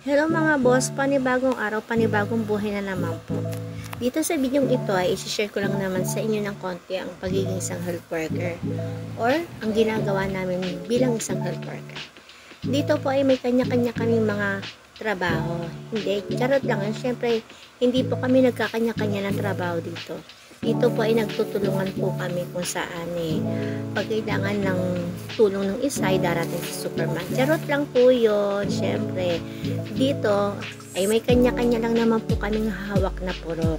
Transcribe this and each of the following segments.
Hello mga boss, panibagong araw, panibagong buhay na naman po. Dito sa video ito ay isi-share ko lang naman sa inyo ng konti ang pagiging isang health worker or ang ginagawa namin bilang isang health worker. Dito po ay may kanya-kanya kaming mga trabaho. Hindi, charot lang. Siyempre, hindi po kami nagkakanya-kanya ng trabaho dito. Dito po ay nagtutulungan po kami kung saan pag kailangan ng tulong ng isa ay darating sa Superman. Charot lang po yun. Siyempre, dito ay may kanya-kanya lang naman po kaming hawak na purok.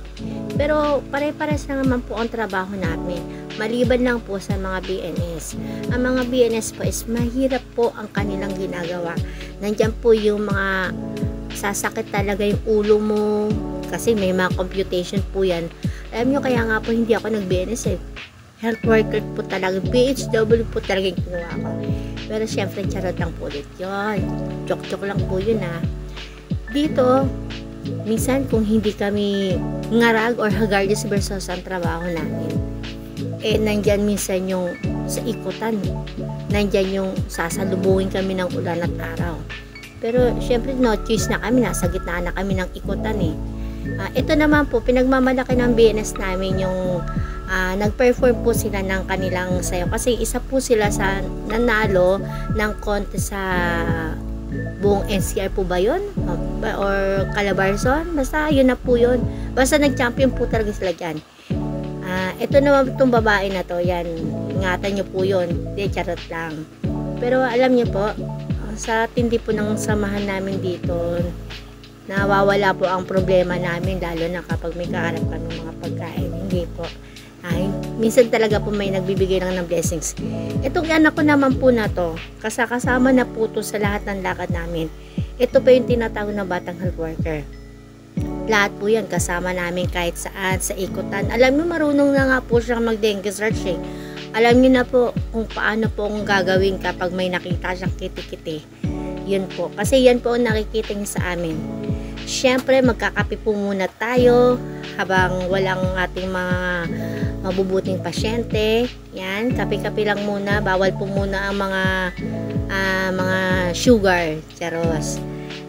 Pero pare-pares lang naman po ang trabaho namin. Maliban lang po sa mga BNS. Ang mga BNS po is mahirap po ang kanilang ginagawa. Nandyan po yung mga sasakit talaga yung ulo mo kasi may mga computation po yan. Alam nyo, kaya nga po hindi ako nag-BNS health worker po talaga, BHW po talaga yung kinuha ko. Pero syempre charot lang po ulit yun. Joke-joke lang po yun Dito, minsan kung hindi kami ngarag or hagardas versus ang trabaho namin, nandyan minsan yung sa ikutan, nandyan yung sasalubungin kami ng ulan at araw. Pero syempre no choice na kami, nasa gitna na kami ng ikutan ito naman po, pinagmamalaki ng BNS namin yung nag-perform po sila ng kanilang sayo. Kasi isa po sila sa nanalo ng contest sa buong NCR po ba yun? Or Calabarzon? Basta yun na po yun. Basta nag-champion po talaga sila dyan. Ito naman itong babae na to, yan. Ingatan nyo po yun. Di, charot lang. Pero alam nyo po, sa tindi po ng samahan namin dito, nawawala po ang problema namin, lalo na kapag may kaharap kami mga pagkain. Hindi po. Minsan talaga po may nagbibigay lang ng blessings. Itong anak ko naman po na to, kasama na po to sa lahat ng lakad namin. Ito pa yung tinatawag na batang health worker. Lahat po yan, kasama namin kahit saan, sa ikutan. Alam niyo, marunong na nga po siyang mag-dengue search Alam niyo na po kung paano po kung gagawin kapag may nakita siyang kiti-kiti. Yun po. Kasi yan po ang nakikita niya sa amin. Siyempre, magkakape po muna tayo habang walang ating mga mabubuting pasyente. Yan, kape-kape lang muna. Bawal po muna ang mga sugar. Charos.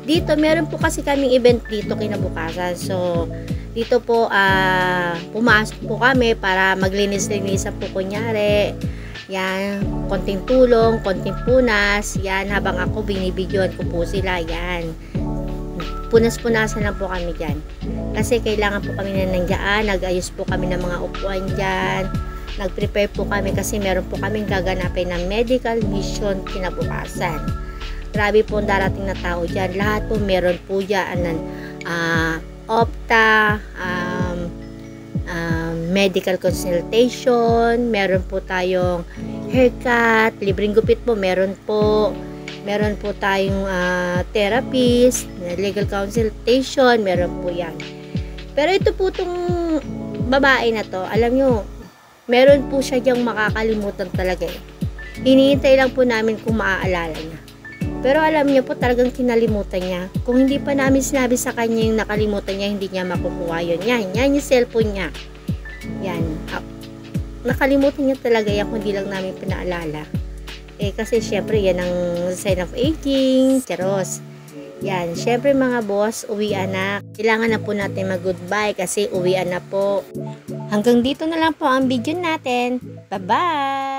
Dito, meron po kasi kaming event dito kinabukasan. So, dito po, pumasok po kami para maglinis-linisan po kunyari. Yan, konting tulong, konting punas. Yan, habang ako binibidyoan ko po sila. Yan. Punas-punasan lang po kami dyan. Kasi kailangan po kami na nandiyan. Nag-ayos po kami ng mga upuan dyan. Nag-prepare po kami kasi meron po kaming gaganapin ng medical mission kinabukasan. Grabe po ang darating na tao dyan. Lahat po meron po dyan ng opta, medical consultation, meron po tayong haircut, libreng gupit po, meron po tayong therapist, legal consultation, meron po yan. Pero ito po itong babae na to, alam nyo, meron po siya diyang makakalimutan talaga Hinihintay lang po namin kung maaalala niya. Pero alam niyo po, talagang kinalimutan niya. Kung hindi pa namin sinabi sa kanya yung nakalimutan niya, hindi niya makukuha yun. Yan yung cellphone niya. Yan. Nakalimutan niya talaga yan kung hindi lang namin pinaalala. Kasi syempre yan ang sign of aging. Charos. Yan. Syempre mga boss, uwian na. Kailangan na po natin mag-goodbye kasi uwian na po. Hanggang dito na lang po ang video natin. Bye-bye!